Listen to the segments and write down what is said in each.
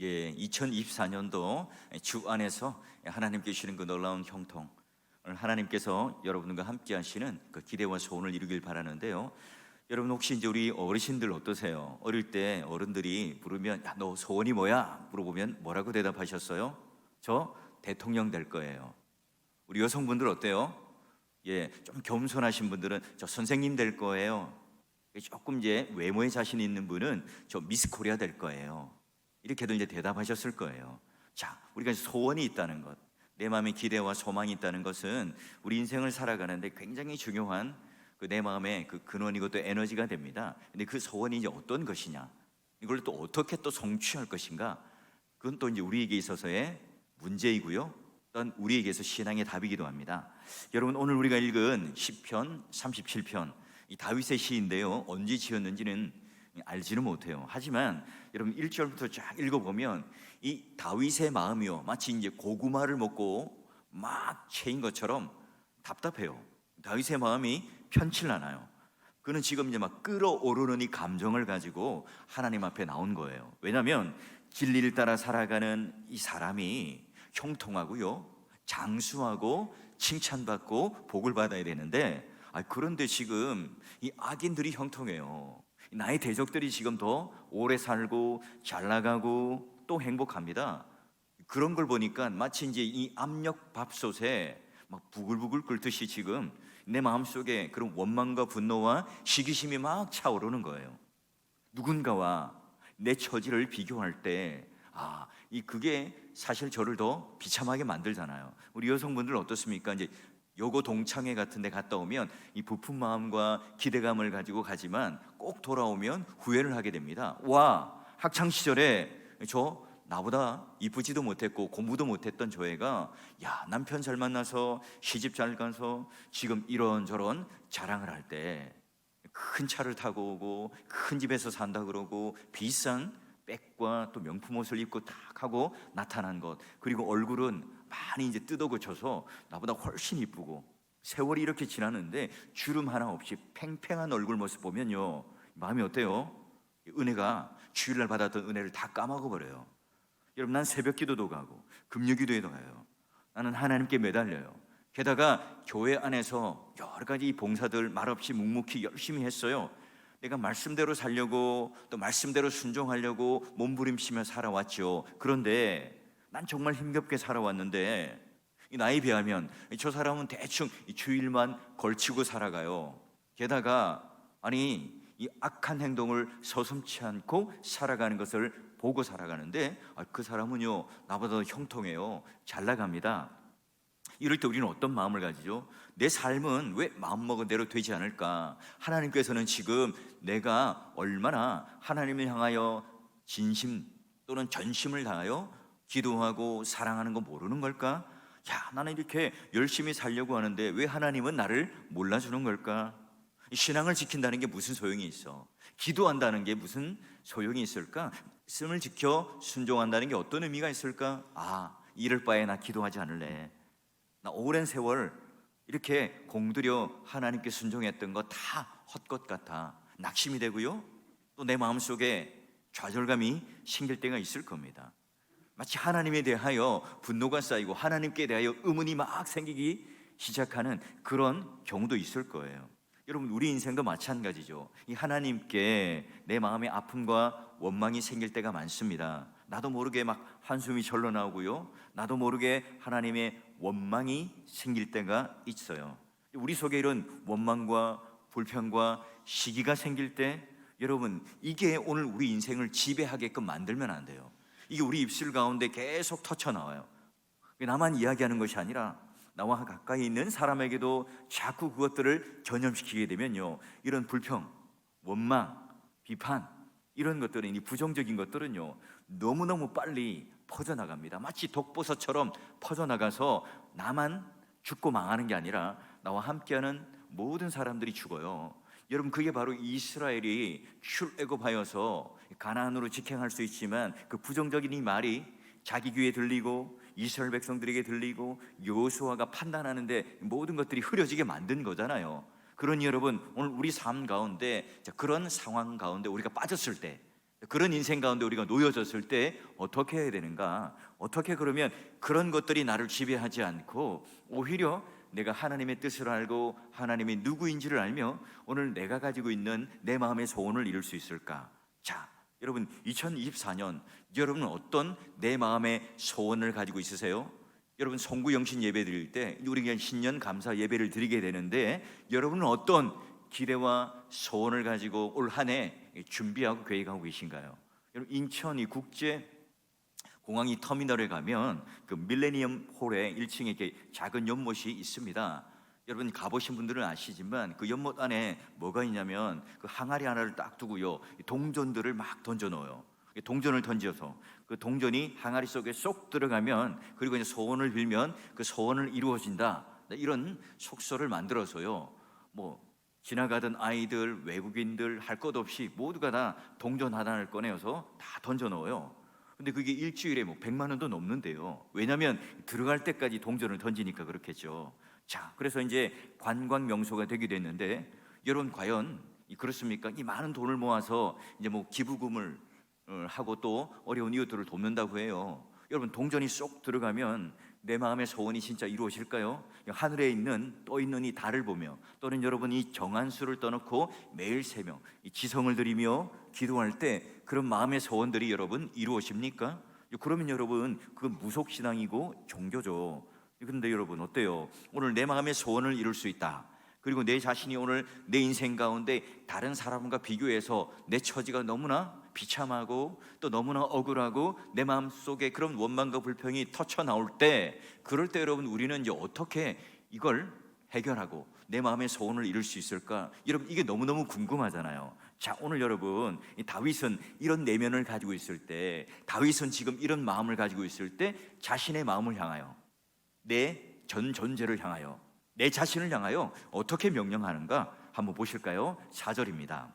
예, 2024년도 주 안에서 하나님께 주시는 그 놀라운 형통, 오늘 하나님께서 여러분과 함께 하시는 그 기대와 소원을 이루길 바라는데요. 여러분 혹시 이제 우리 어르신들 어떠세요? 어릴 때 어른들이 부르면 야, 너 소원이 뭐야? 물어보면 뭐라고 대답하셨어요? 저 대통령 될 거예요. 우리 여성분들 어때요? 예, 좀 겸손하신 분들은 저 선생님 될 거예요. 조금 이제 외모에 자신 있는 분은 저 미스 코리아 될 거예요. 이렇게들 이제 대답하셨을 거예요. 자, 우리가 소원이 있다는 것, 내 마음에 기대와 소망이 있다는 것은 우리 인생을 살아가는데 굉장히 중요한 그 내 마음의 그 근원이고 또 에너지가 됩니다. 근데 그 소원이 이제 어떤 것이냐, 이걸 또 어떻게 또 성취할 것인가, 그건 또 이제 우리에게 있어서의 문제이고요, 또한 우리에게서 신앙의 답이기도 합니다. 여러분, 오늘 우리가 읽은 시편 37편, 이 다윗의 시인데요, 언제 지었는지는 알지는 못해요. 하지만 여러분 1절부터 쫙 읽어보면 이 다윗의 마음이요, 마치 이제 고구마를 먹고 막 채인 것처럼 답답해요. 다윗의 마음이 편치 않아요. 그는 지금 이제 막 끓어오르는 이 감정을 가지고 하나님 앞에 나온 거예요. 왜냐하면 진리를 따라 살아가는 이 사람이 형통하고요, 장수하고 칭찬받고 복을 받아야 되는데, 그런데 지금 이 악인들이 형통해요. 나의 대적들이 지금 더 오래 살고 잘 나가고 또 행복합니다. 그런 걸 보니까 마치 이제 이 압력 밥솥에 막 부글부글 끓듯이 지금 내 마음속에 그런 원망과 분노와 시기심이 막 차오르는 거예요. 누군가와 내 처지를 비교할 때 그게 사실 저를 더 비참하게 만들잖아요. 우리 여성분들 어떻습니까? 이제 요거 동창회 같은 데 갔다 오면 이 부푼 마음과 기대감을 가지고 가지만 꼭 돌아오면 후회를 하게 됩니다. 와, 학창 시절에 저 나보다 이쁘지도 못했고 공부도 못했던 저 애가 야, 남편 잘 만나서 시집 잘 가서 지금 이런저런 자랑을 할 때 큰 차를 타고 오고 큰 집에서 산다 그러고 비싼 백과 또 명품 옷을 입고 딱 하고 나타난 것, 그리고 얼굴은 많이 이제 뜯어 고쳐서 나보다 훨씬 이쁘고, 세월이 이렇게 지났는데 주름 하나 없이 팽팽한 얼굴 모습 보면요, 마음이 어때요? 은혜가, 주일날 받았던 은혜를 다 까먹어 버려요. 여러분, 난 새벽 기도도 가고 금요 기도에도 가요. 나는 하나님께 매달려요. 게다가 교회 안에서 여러 가지 봉사들 말없이 묵묵히 열심히 했어요. 내가 말씀대로 살려고 또 말씀대로 순종하려고 몸부림치며 살아왔죠. 그런데 난 정말 힘겹게 살아왔는데 이 나에 비하면 저 사람은 대충 이 주일만 걸치고 살아가요. 게다가 이 악한 행동을 서슴지 않고 살아가는 것을 보고 살아가는데 그 사람은요, 나보다 더 형통해요. 잘 나갑니다. 이럴 때 우리는 어떤 마음을 가지죠? 내 삶은 왜 마음먹은 대로 되지 않을까? 하나님께서는 지금 내가 얼마나 하나님을 향하여 진심 또는 전심을 다하여 기도하고 사랑하는 거 모르는 걸까? 야, 나는 이렇게 열심히 살려고 하는데 왜 하나님은 나를 몰라주는 걸까? 신앙을 지킨다는 게 무슨 소용이 있어? 기도한다는 게 무슨 소용이 있을까? 말씀을 지켜 순종한다는 게 어떤 의미가 있을까? 이럴 바에 나 기도하지 않을래. 나 오랜 세월 이렇게 공들여 하나님께 순종했던 거 다 헛것 같아. 낙심이 되고요, 또 내 마음속에 좌절감이 생길 때가 있을 겁니다. 마치 하나님에 대하여 분노가 쌓이고 하나님께 대하여 의문이 막 생기기 시작하는 그런 경우도 있을 거예요. 여러분, 우리 인생도 마찬가지죠. 이 하나님께 내 마음의 아픔과 원망이 생길 때가 많습니다. 나도 모르게 막 한숨이 절로 나오고요, 나도 모르게 하나님의 원망이 생길 때가 있어요. 우리 속에 이런 원망과 불평과 시기가 생길 때, 여러분, 이게 오늘 우리 인생을 지배하게끔 만들면 안 돼요. 이게 우리 입술 가운데 계속 터쳐나와요. 나만 이야기하는 것이 아니라 나와 가까이 있는 사람에게도 자꾸 그것들을 전염시키게 되면요, 이런 불평, 원망, 비판, 이런 것들은, 이 부정적인 것들은요, 너무너무 빨리 퍼져나갑니다. 마치 독버섯처럼 퍼져나가서 나만 죽고 망하는 게 아니라 나와 함께하는 모든 사람들이 죽어요. 여러분, 그게 바로 이스라엘이 출애굽하여서 가나안으로 직행할 수 있지만 그 부정적인 이 말이 자기 귀에 들리고 이스라엘 백성들에게 들리고 여호수아가 판단하는데 모든 것들이 흐려지게 만든 거잖아요. 그러니 여러분, 오늘 우리 삶 가운데 그런 상황 가운데 우리가 빠졌을 때, 그런 인생 가운데 우리가 놓여졌을 때 어떻게 해야 되는가? 어떻게 그러면 그런 것들이 나를 지배하지 않고 오히려 내가 하나님의 뜻을 알고 하나님이 누구인지를 알며 오늘 내가 가지고 있는 내 마음의 소원을 이룰 수 있을까? 자, 여러분 2024년 여러분은 어떤 내 마음의 소원을 가지고 있으세요? 여러분 송구영신 예배 드릴 때 우리가 신년 감사 예배를 드리게 되는데 여러분은 어떤 기대와 소원을 가지고 올 한 해 준비하고 계획하고 계신가요? 여러분 인천 이 국제 공항 이 터미널에 가면 그 밀레니엄 홀에 1층에 이렇게 작은 연못이 있습니다. 여러분 가보신 분들은 아시지만 그 연못 안에 뭐가 있냐면 그 항아리 하나를 딱 두고요 동전들을 막 던져 넣어요. 동전을 던져서 그 동전이 항아리 속에 쏙 들어가면 그리고 이제 소원을 빌면 그 소원을 이루어진다, 이런 속설을 만들어서요 뭐 지나가던 아이들, 외국인들 할 것 없이 모두가 다 동전 하나를 꺼내서 다 던져 넣어요. 근데 그게 일주일에 뭐 100만 원도 넘는데요. 왜냐하면 들어갈 때까지 동전을 던지니까 그렇겠죠. 자, 그래서 이제 관광 명소가 되게 됐는데 여러분 과연 그렇습니까? 이 많은 돈을 모아서 이제 뭐 기부금을 하고 또 어려운 이웃들을 돕는다고 해요. 여러분 동전이 쏙 들어가면 내 마음의 소원이 진짜 이루어질까요? 하늘에 있는 떠 있는 이 달을 보며 또는 여러분 이 정한수를 떠놓고 매일 새며 이 지성을 드리며 기도할 때 그런 마음의 소원들이 여러분 이루어집니까? 그러면 여러분 그건 무속신앙이고 종교죠. 그런데 여러분 어때요? 오늘 내 마음의 소원을 이룰 수 있다. 그리고 내 자신이 오늘 내 인생 가운데 다른 사람과 비교해서 내 처지가 너무나 비참하고 또 너무나 억울하고 내 마음속에 그런 원망과 불평이 터쳐 나올 때, 그럴 때 여러분 우리는 이제 어떻게 이걸 해결하고 내 마음의 소원을 이룰 수 있을까? 여러분 이게 너무너무 궁금하잖아요. 자, 오늘 여러분 이 다윗은 이런 내면을 가지고 있을 때, 다윗은 지금 이런 마음을 가지고 있을 때 자신의 마음을 향하여, 내 전 존재를 향하여, 내 자신을 향하여 어떻게 명령하는가 한번 보실까요? 4절입니다.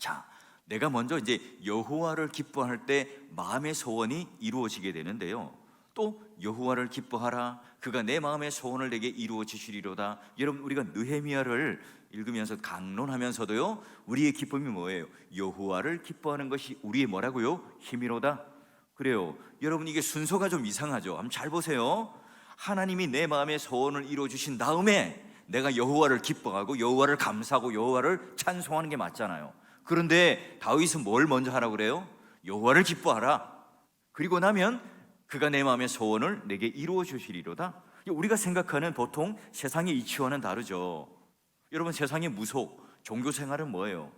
자, 내가 먼저 이제 여호와를 기뻐할 때 마음의 소원이 이루어지게 되는데요. 또 여호와를 기뻐하라, 그가 내 마음의 소원을 내게 이루어 주시리로다. 여러분 우리가 느헤미야를 읽으면서 강론하면서도요 우리의 기쁨이 뭐예요? 여호와를 기뻐하는 것이 우리의 뭐라고요? 힘이로다. 그래요. 여러분 이게 순서가 좀 이상하죠. 한번 잘 보세요. 하나님이 내 마음의 소원을 이루어 주신 다음에 내가 여호와를 기뻐하고 여호와를 감사하고 여호와를 찬송하는 게 맞잖아요. 그런데 다윗은 뭘 먼저 하라고 그래요? 여호와를 기뻐하라. 그리고 나면 그가 내 마음의 소원을 내게 이루어 주시리로다. 우리가 생각하는 보통 세상의 이치와는 다르죠. 여러분 세상의 무속 종교 생활은 뭐예요?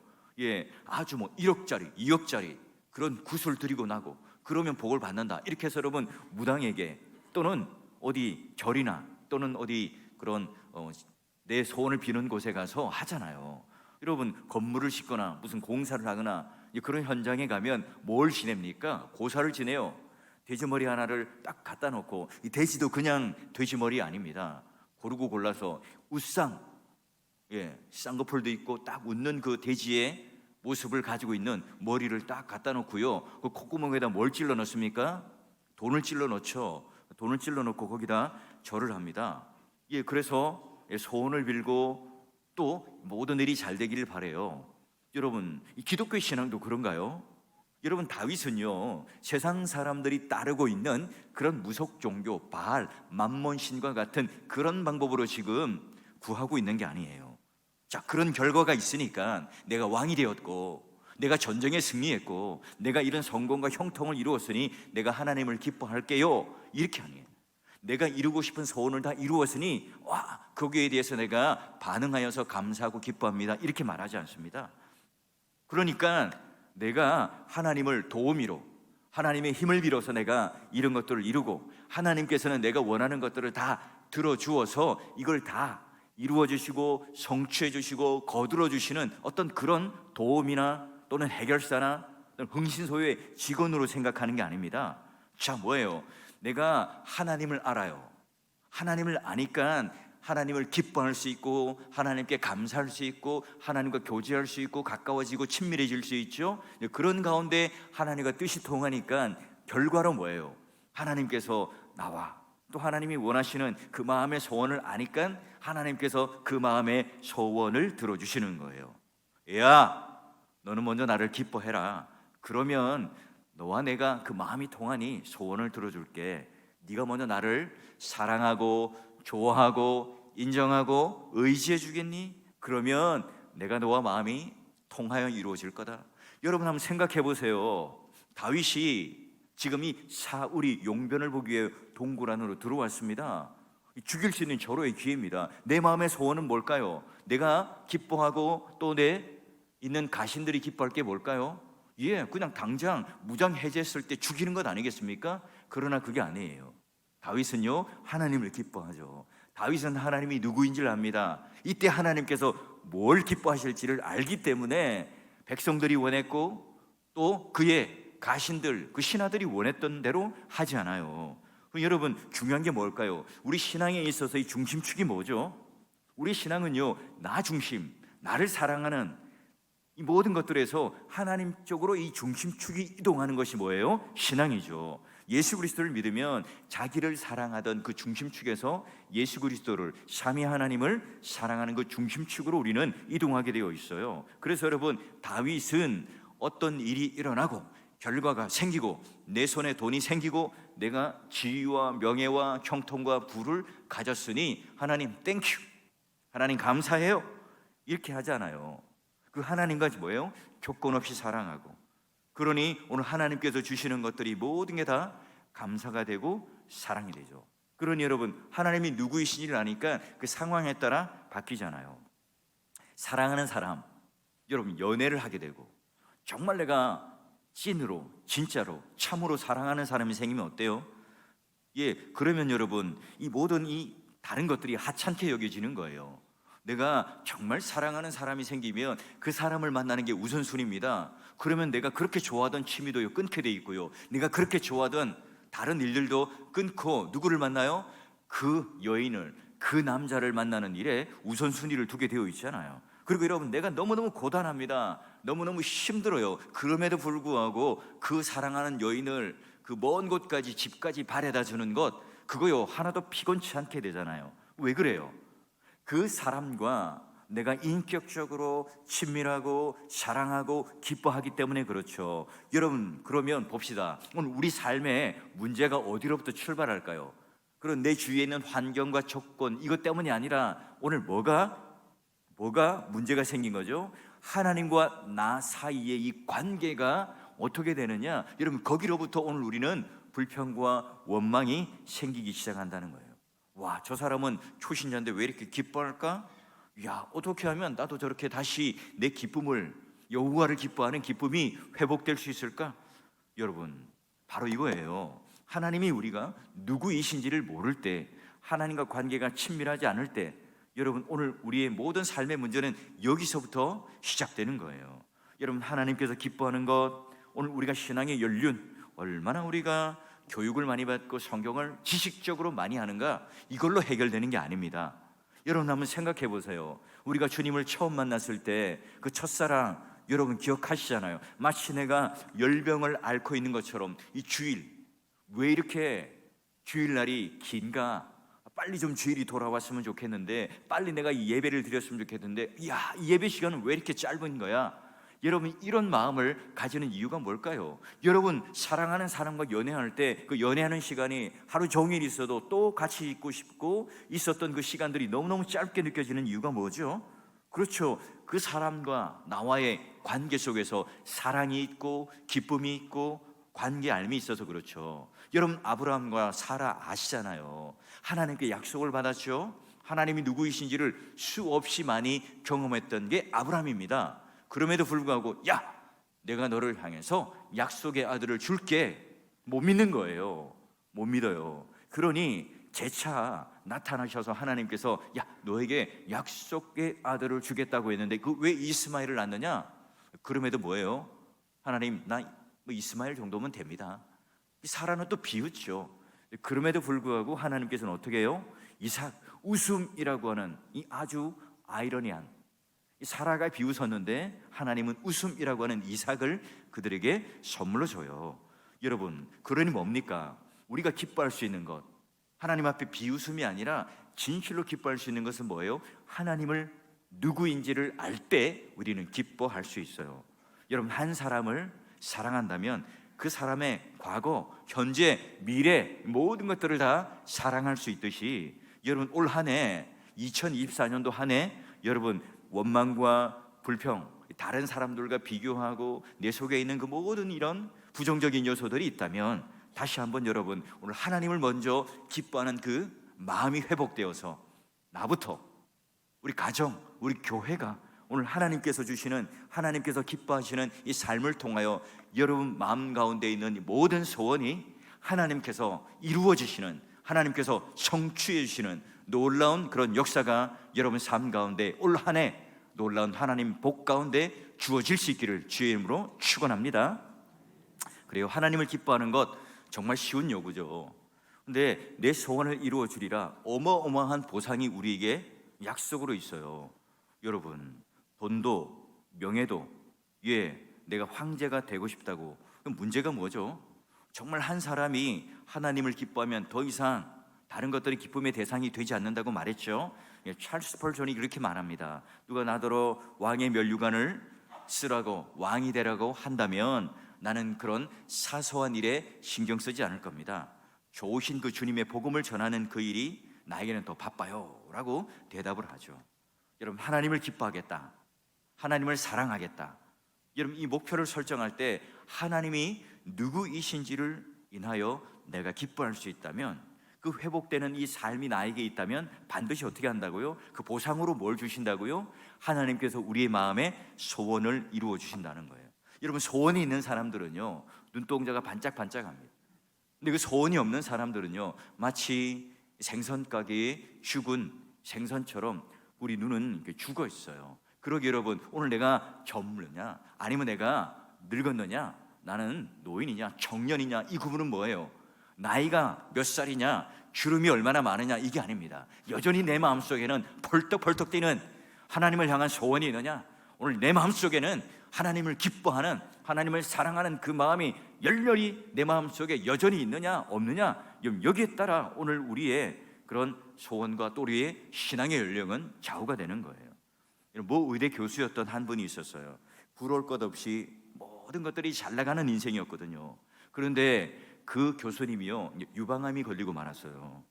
아주 뭐 1억짜리 2억짜리 그런 굿을 드리고 나고 그러면 복을 받는다, 이렇게 해서 여러분 무당에게 또는 어디 절이나 또는 어디 그런 내 소원을 비는 곳에 가서 하잖아요. 여러분 건물을 짓거나 무슨 공사를 하거나 그런 현장에 가면 뭘 지냅니까? 고사를 지내요. 돼지머리 하나를 딱 갖다 놓고, 이 돼지도 그냥 돼지머리 아닙니다. 고르고 골라서 웃상, 쌍꺼풀도 있고 딱 웃는 그 돼지의 모습을 가지고 있는 머리를 딱 갖다 놓고요, 그 콧구멍에다 뭘 찔러 넣습니까? 돈을 찔러 넣죠. 돈을 찔러 넣고 거기다 절을 합니다. 그래서 소원을 빌고 또 모든 일이 잘 되기를 바래요. 여러분 이 기독교 신앙도 그런가요? 여러분 다윗은요 세상 사람들이 따르고 있는 그런 무속 종교 바알, 만몬신과 같은 그런 방법으로 지금 구하고 있는 게 아니에요. 자, 그런 결과가 있으니까 내가 왕이 되었고 내가 전쟁에 승리했고 내가 이런 성공과 형통을 이루었으니 내가 하나님을 기뻐할게요, 이렇게 아니에요. 내가 이루고 싶은 소원을 다 이루었으니 거기에 대해서 내가 반응하여서 감사하고 기뻐합니다, 이렇게 말하지 않습니다. 그러니까 내가 하나님을 도우미로, 하나님의 힘을 빌어서 내가 이런 것들을 이루고 하나님께서는 내가 원하는 것들을 다 들어주어서 이걸 다 이루어 주시고 성취해 주시고 거두어 주시는 어떤 그런 도움이나 또는 해결사나 흥신소유의 직원으로 생각하는 게 아닙니다. 자, 뭐예요? 내가 하나님을 알아요. 하나님을 아니까 하나님을 기뻐할 수 있고 하나님께 감사할 수 있고 하나님과 교제할 수 있고 가까워지고 친밀해질 수 있죠. 그런 가운데 하나님과 뜻이 통하니까 결과로 뭐예요? 하나님께서 나와 또 하나님이 원하시는 그 마음의 소원을 아니까 하나님께서 그 마음의 소원을 들어주시는 거예요. 야, 너는 먼저 나를 기뻐해라. 그러면 너와 내가 그 마음이 통하니 소원을 들어줄게. 네가 먼저 나를 사랑하고 좋아하고 인정하고 의지해 주겠니? 그러면 내가 너와 마음이 통하여 이루어질 거다. 여러분 한번 생각해 보세요. 다윗이 지금 이 사울이 용변을 보기 위해 동굴 안으로 들어왔습니다. 죽일 수 있는 절호의 기회입니다. 내 마음의 소원은 뭘까요? 내가 기뻐하고 또 내 있는 가신들이 기뻐할 게 뭘까요? 그냥 당장 무장 해제했을 때 죽이는 것 아니겠습니까? 그러나 그게 아니에요. 다윗은요, 하나님을 기뻐하죠. 다윗은 하나님이 누구인지를 압니다. 이때 하나님께서 뭘 기뻐하실지를 알기 때문에 백성들이 원했고 또 그의 가신들, 그 신하들이 원했던 대로 하지 않아요. 여러분, 중요한 게 뭘까요? 우리 신앙에 있어서 이 중심축이 뭐죠? 우리 신앙은요, 나 중심, 나를 사랑하는 이 모든 것들에서 하나님 쪽으로 이 중심축이 이동하는 것이 뭐예요? 신앙이죠. 예수 그리스도를 믿으면 자기를 사랑하던 그 중심축에서 예수 그리스도를, 삼위 하나님을 사랑하는 그 중심축으로 우리는 이동하게 되어 있어요. 그래서 여러분, 다윗은 어떤 일이 일어나고 결과가 생기고 내 손에 돈이 생기고 내가 지위와 명예와 형통과 부를 가졌으니 하나님 땡큐, 하나님 감사해요, 이렇게 하잖아요. 그 하나님과 뭐예요? 조건 없이 사랑하고, 그러니 오늘 하나님께서 주시는 것들이 모든 게 다 감사가 되고 사랑이 되죠. 그러니 여러분, 하나님이 누구이신지를 아니까 그 상황에 따라 바뀌잖아요. 사랑하는 사람, 여러분 연애를 하게 되고 정말 내가 찐으로 진짜로 참으로 사랑하는 사람이 생기면 어때요? 그러면 여러분 이 모든 이 다른 것들이 하찮게 여겨지는 거예요. 내가 정말 사랑하는 사람이 생기면 그 사람을 만나는 게 우선순위입니다. 그러면 내가 그렇게 좋아하던 취미도 끊게 돼 있고요, 내가 그렇게 좋아하던 다른 일들도 끊고 누구를 만나요? 그 여인을, 그 남자를 만나는 일에 우선순위를 두게 되어 있잖아요. 그리고 여러분, 내가 너무너무 고단합니다. 너무너무 힘들어요. 그럼에도 불구하고 그 사랑하는 여인을 그 먼 곳까지, 집까지 바래다 주는 것, 그거요 하나도 피곤치 않게 되잖아요. 왜 그래요? 그 사람과 내가 인격적으로 친밀하고 사랑하고 기뻐하기 때문에 그렇죠. 여러분, 그러면 봅시다. 오늘 우리 삶에 문제가 어디로부터 출발할까요? 그런 내 주위에 있는 환경과 조건, 이것 때문이 아니라 오늘 뭐가 문제가 생긴 거죠? 하나님과 나 사이의 이 관계가 어떻게 되느냐? 여러분, 거기로부터 오늘 우리는 불평과 원망이 생기기 시작한다는 거예요. 와, 저 사람은 초신자인데 왜 이렇게 기뻐할까? 어떻게 하면 나도 저렇게 다시 내 기쁨을, 여호와를 기뻐하는 기쁨이 회복될 수 있을까? 여러분, 바로 이거예요. 하나님이 우리가 누구이신지를 모를 때, 하나님과 관계가 친밀하지 않을 때, 여러분 오늘 우리의 모든 삶의 문제는 여기서부터 시작되는 거예요. 여러분, 하나님께서 기뻐하는 것, 오늘 우리가 신앙의 연륜, 얼마나 우리가 교육을 많이 받고 성경을 지식적으로 많이 하는가, 이걸로 해결되는 게 아닙니다. 여러분 한번 생각해 보세요. 우리가 주님을 처음 만났을 때 그 첫사랑, 여러분 기억하시잖아요. 마치 내가 열병을 앓고 있는 것처럼 이 주일, 왜 이렇게 주일날이 긴가? 빨리 좀 주일이 돌아왔으면 좋겠는데, 빨리 내가 이 예배를 드렸으면 좋겠는데, 이 예배 시간은 왜 이렇게 짧은 거야? 여러분, 이런 마음을 가지는 이유가 뭘까요? 여러분, 사랑하는 사람과 연애할 때 그 연애하는 시간이 하루 종일 있어도 또 같이 있고 싶고 있었던 그 시간들이 너무너무 짧게 느껴지는 이유가 뭐죠? 그렇죠. 그 사람과 나와의 관계 속에서 사랑이 있고 기쁨이 있고 관계 알미 있어서 그렇죠. 여러분, 아브라함과 사라 아시잖아요. 하나님께 약속을 받았죠. 하나님이 누구이신지를 수없이 많이 경험했던 게 아브라함입니다. 그럼에도 불구하고 내가 너를 향해서 약속의 아들을 줄게, 못 믿는 거예요. 못 믿어요. 그러니 재차 나타나셔서 하나님께서 너에게 약속의 아들을 주겠다고 했는데 그 왜 이스마엘을 낳느냐? 그럼에도 뭐예요? 하나님, 나 이스마엘 정도면 됩니다. 사라는 또 비웃죠. 그럼에도 불구하고 하나님께서는 어떻게 해요? 이삭, 웃음이라고 하는 이 아주 아이러니한, 사라가 비웃었는데 하나님은 웃음이라고 하는 이삭을 그들에게 선물로 줘요. 여러분, 그러니 뭡니까? 우리가 기뻐할 수 있는 것, 하나님 앞에 비웃음이 아니라 진실로 기뻐할 수 있는 것은 뭐예요? 하나님을 누구인지를 알 때 우리는 기뻐할 수 있어요. 여러분, 한 사람을 사랑한다면 그 사람의 과거, 현재, 미래 모든 것들을 다 사랑할 수 있듯이 여러분 올 한 해 2024년도 한 해 여러분 원망과 불평, 다른 사람들과 비교하고 내 속에 있는 그 모든 이런 부정적인 요소들이 있다면 다시 한번 여러분 오늘 하나님을 먼저 기뻐하는 그 마음이 회복되어서 나부터 우리 가정, 우리 교회가 오늘 하나님께서 주시는, 하나님께서 기뻐하시는 이 삶을 통하여 여러분 마음 가운데 있는 모든 소원이 하나님께서 이루어지시는, 하나님께서 성취해 주시는 놀라운 그런 역사가 여러분 삶 가운데 올 한 해 놀라운 하나님 복 가운데 주어질 수 있기를 주의 이름으로 축원합니다. 그래요, 하나님을 기뻐하는 것 정말 쉬운 요구죠. 근데 내 소원을 이루어 주리라 어마어마한 보상이 우리에게 약속으로 있어요. 여러분 돈도 명예도, 내가 황제가 되고 싶다고. 그럼 문제가 뭐죠? 정말 한 사람이 하나님을 기뻐하면 더 이상 다른 것들이 기쁨의 대상이 되지 않는다고 말했죠. 찰스 스펄전이 그렇게 말합니다. 누가 나더러 왕의 면류관을 쓰라고, 왕이 되라고 한다면 나는 그런 사소한 일에 신경 쓰지 않을 겁니다. 좋으신 그 주님의 복음을 전하는 그 일이 나에게는 더 바빠요 라고 대답을 하죠. 여러분 하나님을 기뻐하겠다, 하나님을 사랑하겠다, 여러분 이 목표를 설정할 때 하나님이 누구이신지를 인하여 내가 기뻐할 수 있다면, 그 회복되는 이 삶이 나에게 있다면 반드시 어떻게 한다고요? 그 보상으로 뭘 주신다고요? 하나님께서 우리의 마음에 소원을 이루어 주신다는 거예요. 여러분 소원이 있는 사람들은요 눈동자가 반짝반짝합니다. 근데 그 소원이 없는 사람들은요 마치 생선 가게에 죽은 생선처럼 우리 눈은 죽어 있어요. 그러게 여러분 오늘 내가 젊느냐 아니면 내가 늙었느냐, 나는 노인이냐 청년이냐 이 구분은 뭐예요? 나이가 몇 살이냐, 주름이 얼마나 많으냐 이게 아닙니다. 여전히 내 마음속에는 펄떡펄떡 뛰는 하나님을 향한 소원이 있느냐, 오늘 내 마음속에는 하나님을 기뻐하는, 하나님을 사랑하는 그 마음이 열렬히 내 마음속에 여전히 있느냐 없느냐, 여기에 따라 오늘 우리의 그런 소원과 또 우리의 신앙의 연령은 좌우가 되는 거예요. 모 의대 교수였던 한 분이 있었어요. 부러울 것 없이 모든 것들이 잘 나가는 인생이었거든요. 그런데 그 교수님이요 유방암이 걸리고 말았어요.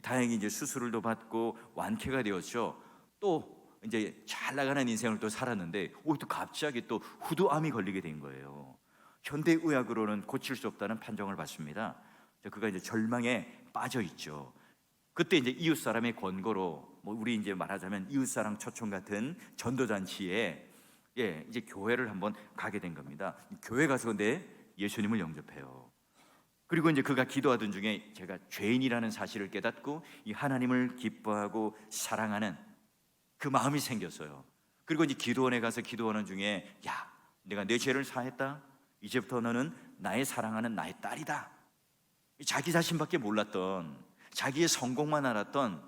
다행히 이제 수술도 받고 완쾌가 되었죠. 또 이제 잘 나가는 인생을 또 살았는데 또 갑자기 또 후두암이 걸리게 된 거예요. 현대 의학으로는 고칠 수 없다는 판정을 받습니다. 그가 이제 절망에 빠져 있죠. 그때 이제 이웃 사람의 권고로 우리 이제 말하자면 이웃사랑 초청 같은 전도잔치에 이제 교회를 한번 가게 된 겁니다. 교회 가서 근데 예수님을 영접해요. 그리고 이제 그가 기도하던 중에 제가 죄인이라는 사실을 깨닫고 이 하나님을 기뻐하고 사랑하는 그 마음이 생겼어요. 그리고 이제 기도원에 가서 기도하는 중에 야, 내가 내 죄를 사했다. 이제부터 너는 나의 사랑하는 나의 딸이다. 자기 자신밖에 몰랐던, 자기의 성공만 알았던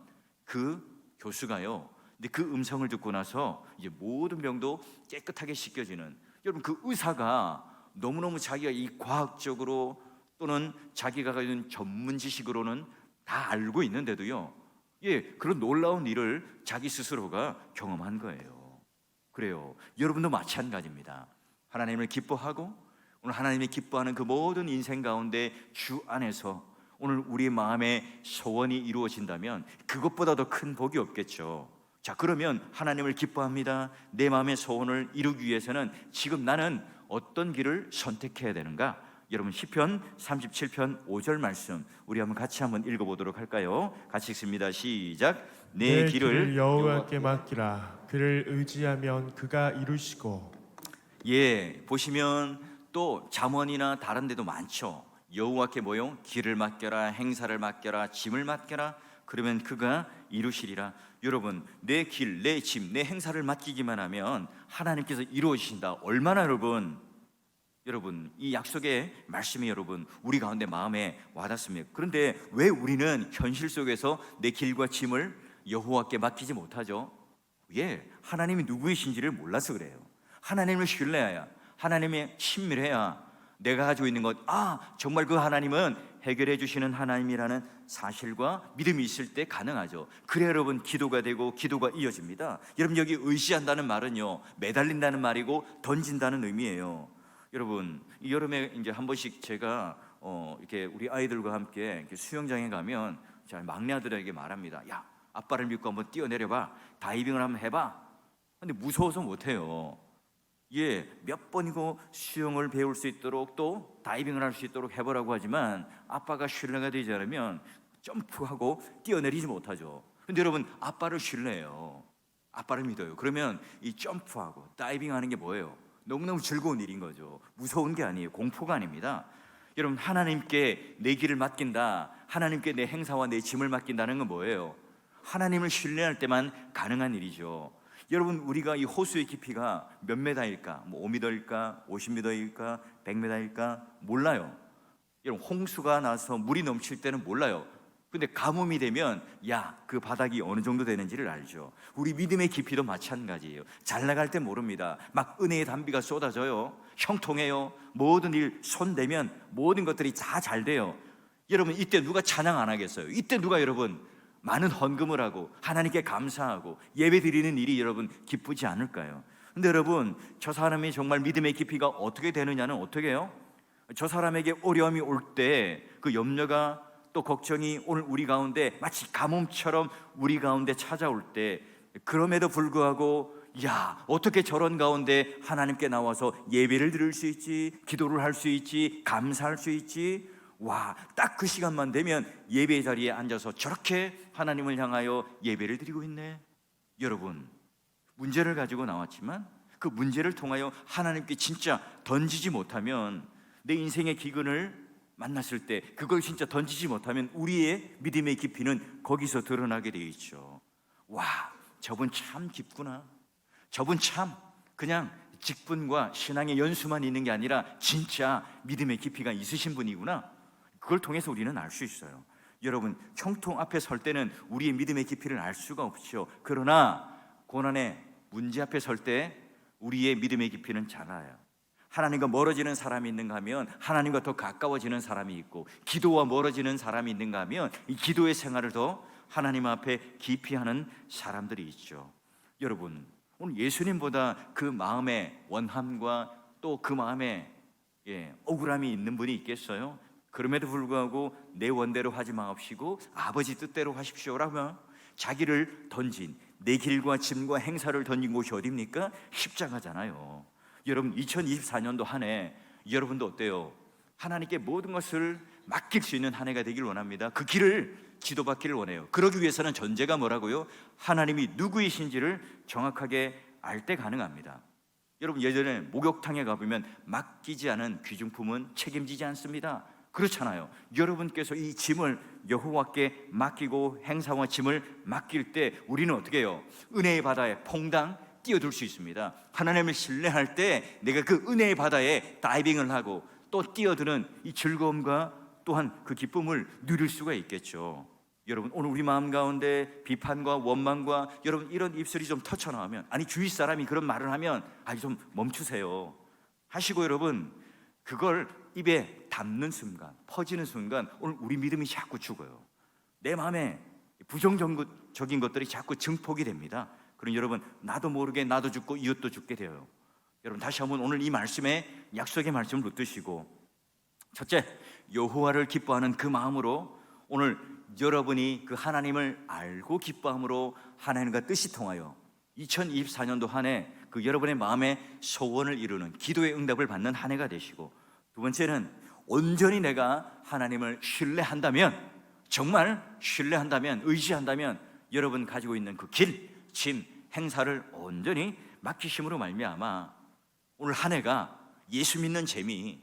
그 교수가요. 근데 그 음성을 듣고 나서 이제 모든 병도 깨끗하게 씻겨지는, 여러분 그 의사가 너무너무 자기가 이 과학적으로 또는 자기가 가진 전문 지식으로는 다 알고 있는데도요 그런 놀라운 일을 자기 스스로가 경험한 거예요. 그래요, 여러분도 마찬가지입니다. 하나님을 기뻐하고 오늘 하나님이 기뻐하는 그 모든 인생 가운데 주 안에서 오늘 우리 마음의 소원이 이루어진다면 그것보다 더 큰 복이 없겠죠. 자, 그러면 하나님을 기뻐합니다. 내 마음의 소원을 이루기 위해서는 지금 나는 어떤 길을 선택해야 되는가? 여러분 시편 37편 5절 말씀 우리 한번 같이 한번 읽어보도록 할까요? 같이 읽습니다. 시작. 내 길을 여호와께 맡기라. 그를 의지하면 그가 이루시고. 보시면 또 잠언이나 다른 데도 많죠. 여호와께 뭐요? 길을 맡겨라, 행사를 맡겨라, 짐을 맡겨라. 그러면 그가 이루시리라. 여러분 내 길, 내 짐, 내 행사를 맡기기만 하면 하나님께서 이루어주신다. 얼마나 여러분 이 약속의 말씀이 여러분 우리 가운데 마음에 와닿습니다. 그런데 왜 우리는 현실 속에서 내 길과 짐을 여호와께 맡기지 못하죠? 하나님이 누구이신지를 몰라서 그래요. 하나님을 신뢰해야, 하나님의 친밀해야 내가 가지고 있는 것, 정말 그 하나님은 해결해 주시는 하나님이라는 사실과 믿음이 있을 때 가능하죠. 그래 여러분 기도가 되고 기도가 이어집니다. 여러분 여기 의지한다는 말은요 매달린다는 말이고 던진다는 의미예요. 여러분, 이 여름에 이제 한 번씩 제가 이렇게 우리 아이들과 함께 이렇게 수영장에 가면 잘 막내 아들에게 말합니다. 야, 아빠를 믿고 한번 뛰어내려봐. 다이빙을 한번 해봐. 근데 무서워서 못해요. 예, 몇 번이고 수영을 배울 수 있도록 또 다이빙을 할 수 있도록 해보라고 하지만 아빠가 신뢰가 되지 않으면 점프하고 뛰어내리지 못하죠. 근데 여러분, 아빠를 신뢰해요. 아빠를 믿어요. 그러면 이 점프하고 다이빙하는 게 뭐예요? 너무너무 즐거운 일인 거죠. 무서운 게 아니에요. 공포가 아닙니다. 여러분, 하나님께 내 길을 맡긴다, 하나님께 내 행사와 내 짐을 맡긴다는 건 뭐예요? 하나님을 신뢰할 때만 가능한 일이죠. 여러분, 우리가 이 호수의 깊이가 몇 미터일까? 뭐 5미터일까? 50미터일까? 100미터일까? 몰라요. 여러분, 홍수가 나서 물이 넘칠 때는 몰라요. 근데 가뭄이 되면 그 바닥이 어느 정도 되는지를 알죠. 우리 믿음의 깊이도 마찬가지예요. 잘 나갈 때 모릅니다. 막 은혜의 단비가 쏟아져요. 형통해요. 모든 일 손대면 모든 것들이 다 잘 돼요. 여러분, 이때 누가 찬양 안 하겠어요? 이때 누가 여러분 많은 헌금을 하고 하나님께 감사하고 예배 드리는 일이 여러분 기쁘지 않을까요? 근데 여러분, 저 사람이 정말 믿음의 깊이가 어떻게 되느냐는 어떻게 해요? 저 사람에게 어려움이 올 때 그 염려가 또 걱정이 오늘 우리 가운데 마치 가뭄처럼 우리 가운데 찾아올 때, 그럼에도 불구하고 어떻게 저런 가운데 하나님께 나와서 예배를 드릴 수 있지, 기도를 할 수 있지, 감사할 수 있지. 딱 그 시간만 되면 예배 자리에 앉아서 저렇게 하나님을 향하여 예배를 드리고 있네. 여러분, 문제를 가지고 나왔지만 그 문제를 통하여 하나님께 진짜 던지지 못하면, 내 인생의 기근을 만났을 때 그걸 진짜 던지지 못하면 우리의 믿음의 깊이는 거기서 드러나게 되어 있죠. 저분 참 깊구나. 저분 참 그냥 직분과 신앙의 연수만 있는 게 아니라 진짜 믿음의 깊이가 있으신 분이구나. 그걸 통해서 우리는 알 수 있어요. 여러분, 형통 앞에 설 때는 우리의 믿음의 깊이를 알 수가 없죠. 그러나 고난의 문제 앞에 설 때 우리의 믿음의 깊이는 잘 알아요. 하나님과 멀어지는 사람이 있는가 하면 하나님과 더 가까워지는 사람이 있고, 기도와 멀어지는 사람이 있는가 하면 이 기도의 생활을 더 하나님 앞에 깊이 하는 사람들이 있죠. 여러분, 오늘 예수님보다 그 마음의 원함과 또 그 마음에 억울함이 있는 분이 있겠어요? 그럼에도 불구하고 내 원대로 하지 마옵시고 아버지 뜻대로 하십시오라며 자기를 던진, 내 길과 짐과 행사를 던진 곳이 어디입니까? 십자가잖아요. 여러분, 2024년도 한 해 여러분도 어때요? 하나님께 모든 것을 맡길 수 있는 한 해가 되길 원합니다. 그 길을 지도받기를 원해요. 그러기 위해서는 전제가 뭐라고요? 하나님이 누구이신지를 정확하게 알 때 가능합니다. 여러분, 예전에 목욕탕에 가보면 맡기지 않은 귀중품은 책임지지 않습니다. 그렇잖아요. 여러분께서 이 짐을 여호와께 맡기고 행사와 짐을 맡길 때 우리는 어떻게 해요? 은혜의 바다에 퐁당 뛰어들 수 있습니다. 하나님을 신뢰할 때 내가 그 은혜의 바다에 다이빙을 하고 또 뛰어드는 이 즐거움과 또한 그 기쁨을 누릴 수가 있겠죠. 여러분, 오늘 우리 마음 가운데 비판과 원망과 여러분 이런 입술이 좀 터쳐나오면, 아니 주위 사람이 그런 말을 하면 좀 멈추세요 하시고, 여러분 그걸 입에 담는 순간, 퍼지는 순간 오늘 우리 믿음이 자꾸 죽어요. 내 마음에 부정적인 것들이 자꾸 증폭이 됩니다. 그럼 여러분, 나도 모르게 나도 죽고 이웃도 죽게 돼요. 여러분, 다시 한번 오늘 이 말씀에 약속의 말씀을 붙드시고, 첫째, 여호와를 기뻐하는 그 마음으로 오늘 여러분이 그 하나님을 알고 기뻐함으로 하나님과 뜻이 통하여 2024년도 한 해 그 여러분의 마음의 소원을 이루는 기도의 응답을 받는 한 해가 되시고, 두 번째는 온전히 내가 하나님을 신뢰한다면, 정말 신뢰한다면, 의지한다면 여러분 가지고 있는 그 길, 짐, 행사를 온전히 맡기심으로 말미암아 오늘 한 해가 예수 믿는 재미,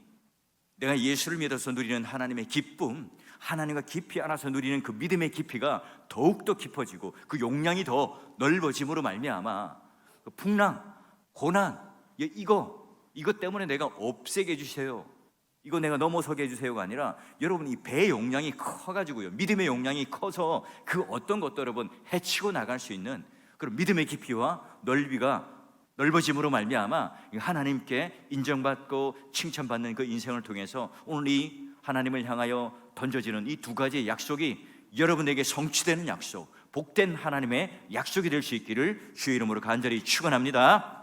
내가 예수를 믿어서 누리는 하나님의 기쁨, 하나님과 깊이 알아서 누리는 그 믿음의 깊이가 더욱더 깊어지고 그 용량이 더 넓어짐으로 말미암아 그 풍랑, 고난, 이것 때문에 내가 없애게 해주세요, 이거 내가 넘어서게 해주세요가 아니라, 여러분 이 배의 용량이 커가지고요, 믿음의 용량이 커서 그 어떤 것도 여러분 헤치고 나갈 수 있는 그런 믿음의 깊이와 넓이가 넓어짐으로 말미암아 하나님께 인정받고 칭찬받는 그 인생을 통해서 오늘 이 하나님을 향하여 던져지는 이 두 가지의 약속이 여러분에게 성취되는 약속, 복된 하나님의 약속이 될 수 있기를 주의 이름으로 간절히 축원합니다.